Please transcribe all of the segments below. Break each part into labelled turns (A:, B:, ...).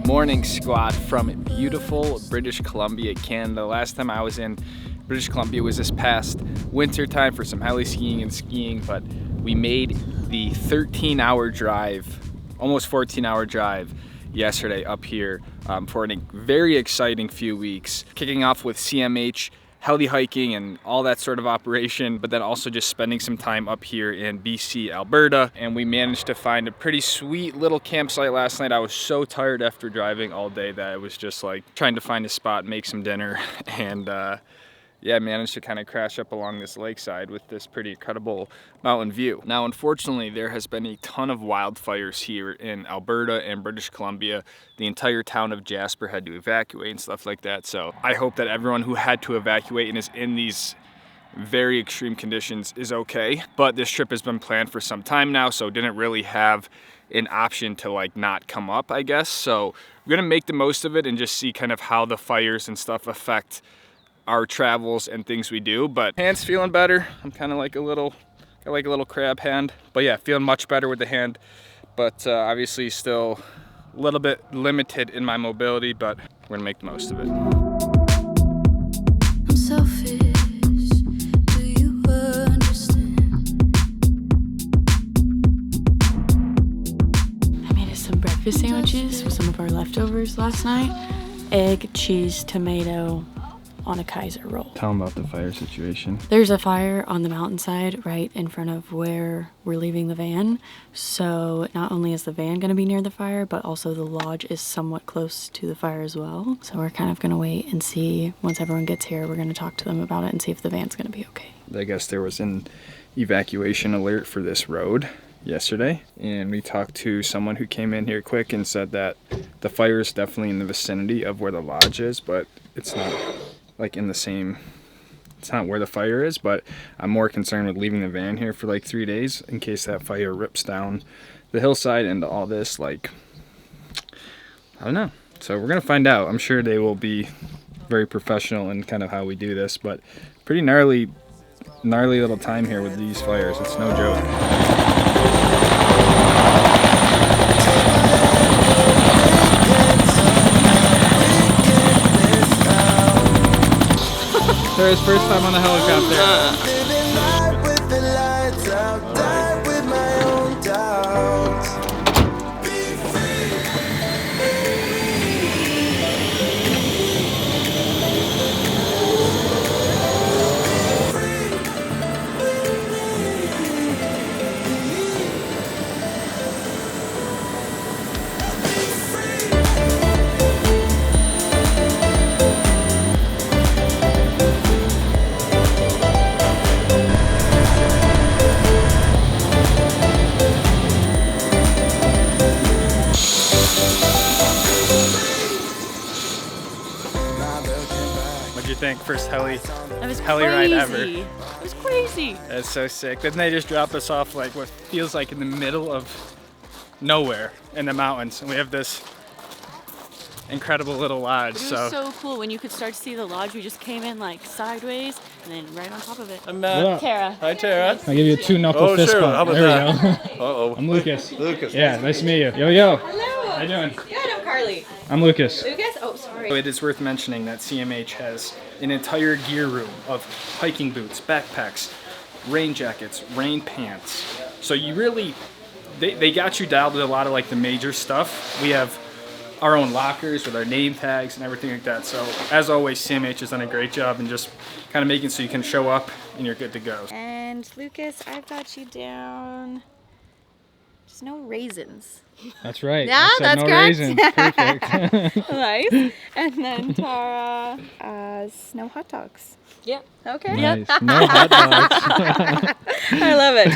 A: morning, squad, from beautiful British Columbia, Canada. Last time I was in British Columbia was this past winter time for some heli skiing and skiing, but we made the 13-hour drive, almost 14-hour drive yesterday up here for a very exciting few weeks, kicking off with CMH heli hiking and all that sort of operation, but then also just spending some time up here in BC, Alberta. And we managed to find a pretty sweet little campsite last night. I was so tired after driving all day that I was just like trying to find a spot, make some dinner, and yeah, managed to kind of crash up along this lakeside with this pretty incredible mountain view. Now, unfortunately, there has been a ton of wildfires here in Alberta and British Columbia. The entire town of Jasper had to evacuate and stuff like that. So I hope that everyone who had to evacuate and is in these very extreme conditions is okay. But this trip has been planned for some time now, so didn't really have an option to like not come up, I guess. So we're gonna make the most of it and just see kind of how the fires and stuff affect our travels and things we do. But hand's feeling better. I'm kind of like a little crab hand, but yeah, feeling much better with the hand, but obviously still a little bit limited in my mobility, but we're gonna make the most of it.
B: I'm selfish, do you understand? I made us some breakfast sandwiches with some of our leftovers last night. Egg, cheese, tomato, on a Kaiser roll.
A: Tell them about the fire situation.
B: There's a fire on the mountainside right in front of where we're leaving the van. So not only is the van gonna be near the fire, but also the lodge is somewhat close to the fire as well. So we're kind of gonna wait and see, once everyone gets here, we're gonna talk to them about it and see if the van's gonna be okay.
A: I guess there was an evacuation alert for this road yesterday, and we talked to someone who came in here quick and said that the fire is definitely in the vicinity of where the lodge is, but it's not like in the same, it's not where the fire is. But I'm more concerned with leaving the van here for like 3 days in case that fire rips down the hillside into all this, like, I don't know. So we're gonna find out. I'm sure they will be very professional in kind of how we do this, but pretty gnarly little time here with these fires. It's no joke. His first time on the helicopter. Think first heli ride ever.
B: It was crazy.
A: That's so sick. Didn't they just drop us off like what feels like in the middle of nowhere in the mountains, and we have this incredible little lodge.
B: But it was so cool when you could start to see the lodge. We just came in like sideways and then right on top of it.
A: I'm
B: Tara.
A: Hi, Tara.
C: I'll give you a 2-knuckle fist bump.
D: How about
C: there
D: that?
C: we go.
D: Uh-oh.
C: I'm Lucas.
D: Lucas.
C: Yeah, nice to meet you. Yo.
E: Hello.
C: How you doing?
E: Good, I'm Carly.
C: I'm Lucas.
E: Lucas? Oh, sorry.
A: It is worth mentioning that CMH has an entire gear room of hiking boots, backpacks, rain jackets, rain pants. So you really, they got you dialed with a lot of like the major stuff. We have our own lockers with our name tags and everything like that. So as always, CMH has done a great job in just kind of making so you can show up and you're good to go.
E: And Lucas, I've got you down. Just no raisins.
C: That's right.
E: Yeah,
C: I said
E: that's
C: no
E: correct.
C: raisins. Perfect.
E: Nice. And then Tara, no hot dogs.
B: Yeah.
E: Okay.
C: Nice. No hot dogs.
E: I love it.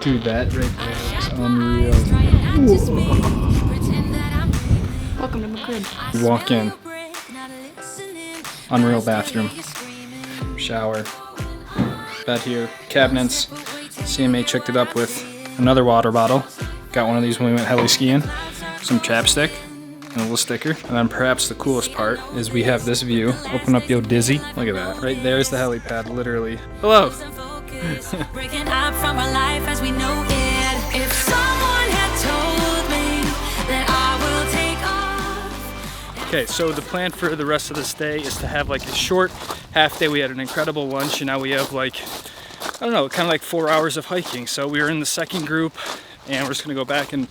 A: Dude, that right there is unreal.
B: Welcome to my crib.
A: You walk in, unreal bathroom, shower, bed here, cabinets. CMH hooked it up with another water bottle. Got one of these when we went heli skiing. Some chapstick, and a little sticker. And then perhaps the coolest part is we have this view. Open up yo dizzy. Look at that. Right there's the helipad, literally. Hello.
D: Breaking up from our life as we know it. If someone had told me that I will take off.
A: Okay, so the plan for the rest of this day is to have like a short half day. We had an incredible lunch, and now we have like, I don't know, kind of like 4 hours of hiking. So we were in the second group, and we're just gonna go back and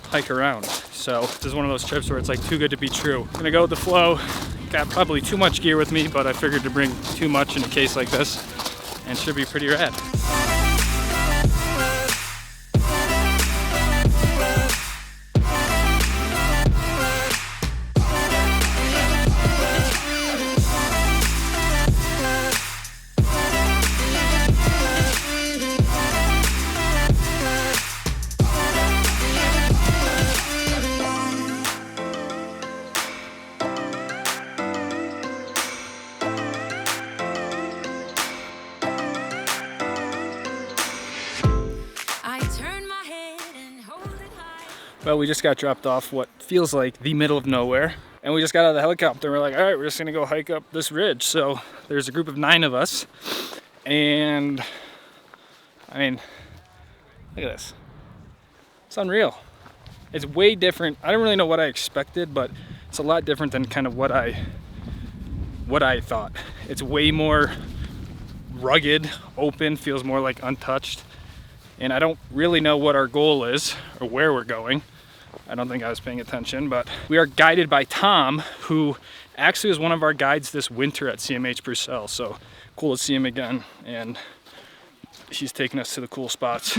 A: hike around. So this is one of those trips where it's like too good to be true. Gonna go with the flow. Got probably too much gear with me, but I figured to bring too much in a case like this, and should be pretty rad. Well, we just got dropped off what feels like the middle of nowhere, and we just got out of the helicopter. We're like, all right, we're just gonna go hike up this ridge. So there's a group of 9 of us, and I mean, look at this. It's unreal. It's way different. I don't really know what I expected, but it's a lot different than kind of what I thought. It's way more rugged, open, feels more like untouched. And I don't really know what our goal is or where we're going. I don't think I was paying attention, but we are guided by Tom, who actually was one of our guides this winter at CMH Bobbie. So cool to see him again, and he's taking us to the cool spots.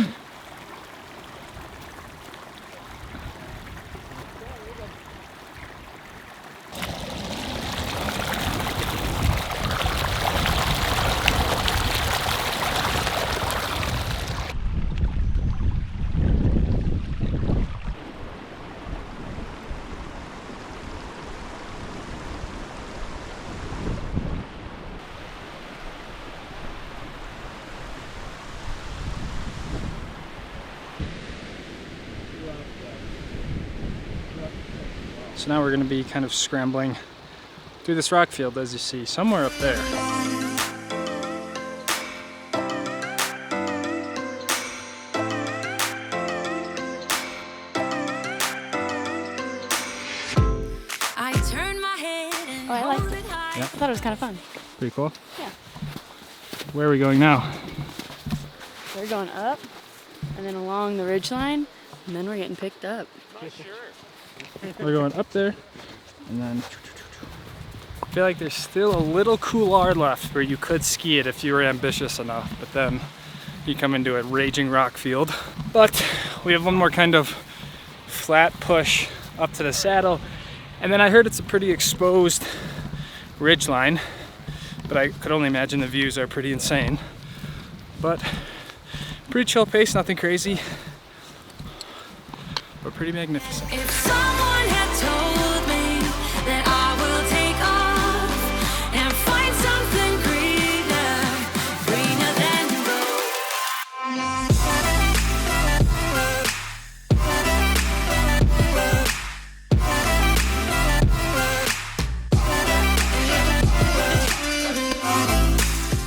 A: So now we're going to be kind of scrambling through this rock field, as you see, somewhere up there.
B: Oh, I liked it.
A: Yeah.
B: I thought it was kind of fun.
A: Pretty cool.
B: Yeah.
A: Where are we going now?
B: We're going up and then along the ridgeline, and then we're getting picked up.
A: We're going up there, and then I feel like there's still a little couloir left where you could ski it if you were ambitious enough, but then you come into a raging rock field. But we have one more kind of flat push up to the saddle, and then I heard it's a pretty exposed ridgeline, but I could only imagine the views are pretty insane. But pretty chill pace, nothing crazy, but pretty magnificent.
D: If someone had told me that I will take off and find something greener than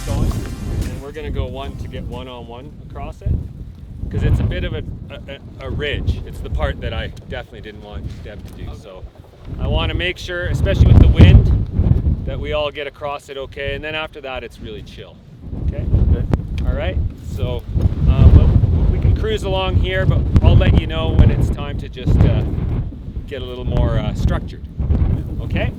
F: going, and we're gonna go one to get one-on-one across it, because it's a bit of a ridge. It's the part that I definitely didn't want Deb to do. So I want to make sure, especially with the wind, that we all get across it okay, and then after that it's really chill. Okay, good. All right, so we can cruise along here, but I'll let you know when it's time to just get a little more structured. Okay.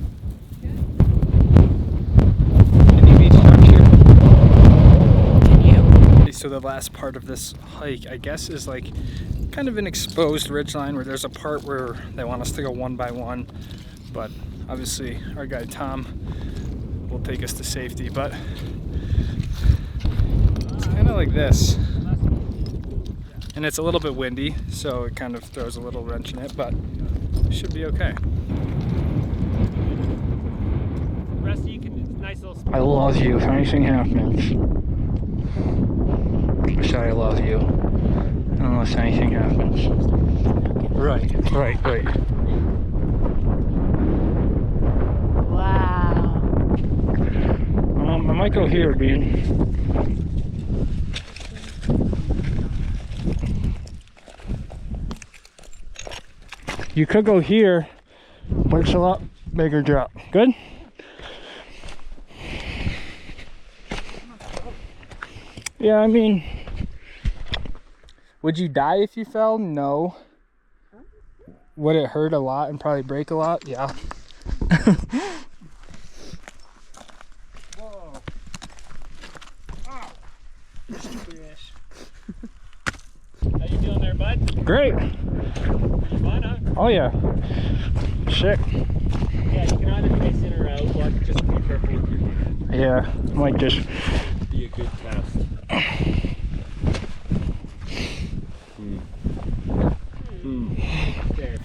A: So the last part of this hike, I guess, is like kind of an exposed ridgeline where there's a part where they want us to go one by one, but obviously our guy Tom will take us to safety. But it's kind of like this, and it's a little bit windy, so it kind of throws a little wrench in it, but it should be okay.
F: Rusty, you can, nice little.
A: I love you. If anything happens, I love you. Unless anything happens. Right.
C: might go here, Bean. You could go here, but it's a lot bigger drop. Good? Yeah, I mean, would you die if you fell? No. Would it hurt a lot and probably break a lot? Yeah. Whoa. Ow.
F: How you doing there, bud?
C: Great.
F: Pretty fun, huh?
C: Oh yeah. Shit.
F: Yeah, you can either face in or out, but just be careful with your hand.
C: Yeah, might just.
F: Be a good test. There.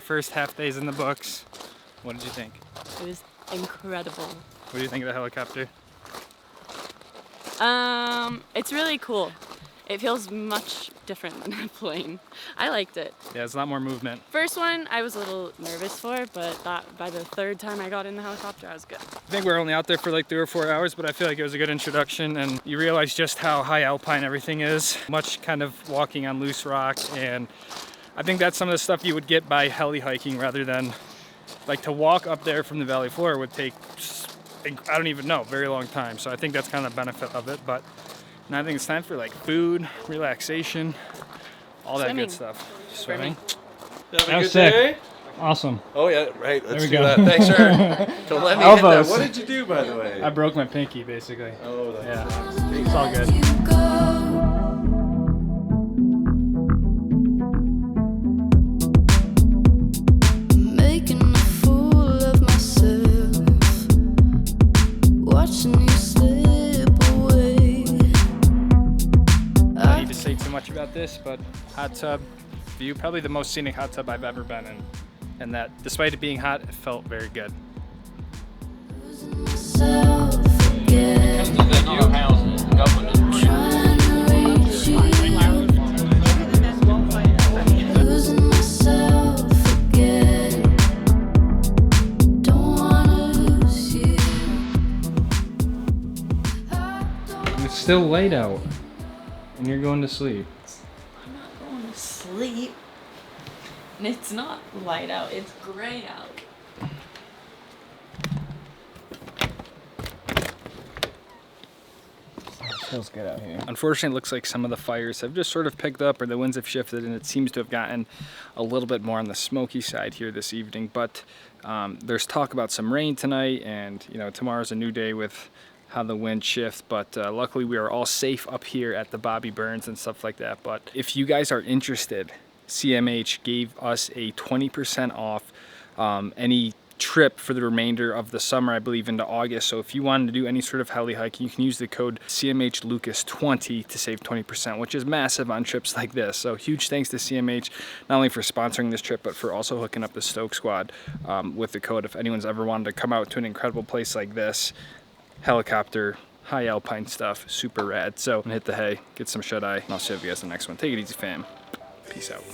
A: First half day's in the books. What did you think?
B: It was incredible.
A: What do you think of the helicopter?
B: It's really cool. It feels much different than a plane. I liked it.
A: Yeah, it's a lot more movement.
B: First one I was a little nervous for, but by the third time I got in the helicopter, I was good.
A: I think we were only out there for like 3 or 4 hours, but I feel like it was a good introduction, and you realize just how high alpine everything is. Much kind of walking on loose rock, and I think that's some of the stuff you would get by heli hiking rather than, like, to walk up there from the valley floor would take, I don't even know, very long time. So I think that's kind of the benefit of it. But now I think it's time for like food, relaxation, all that
B: Swimming.
A: good stuff. Swimming.
C: That was sick. Awesome.
G: Oh yeah, right. Let's
C: we
G: do
C: go.
G: that. Thanks, sir. Don't let me hit that.
C: Elbows.
G: What did you do, by the way?
C: I broke my pinky, basically.
G: Oh, that's
C: Yeah, it's all good.
D: Making a fool of myself, watching you slip away.
A: I don't need to say too much about this, but hot tub view, probably the most scenic hot tub I've ever been in. And that, despite it being hot, it felt very good.
D: Myself again, trying to reach you. Losing myself again, don't wanna lose you.
C: It's still late out, and you're going to sleep.
B: I'm not going to sleep. And it's not light out, it's gray out.
C: Feels good out here.
A: Unfortunately, it looks like some of the fires have just sort of picked up, or the winds have shifted, and it seems to have gotten a little bit more on the smoky side here this evening. But there's talk about some rain tonight, and you know, tomorrow's a new day with how the wind shifts. But luckily, we are all safe up here at the Bobbie Burns and stuff like that. But if you guys are interested, CMH gave us a 20% off any trip for the remainder of the summer, I believe into August. So if you wanted to do any sort of heli hiking, you can use the code CMHLucas20 to save 20%, which is massive on trips like this. So huge thanks to CMH, not only for sponsoring this trip, but for also hooking up the Stoke Squad with the code. If anyone's ever wanted to come out to an incredible place like this, helicopter, high alpine stuff, super rad. So I'm gonna hit the hay, get some shut-eye, and I'll see you guys in the next one. Take it easy, fam. Peace out.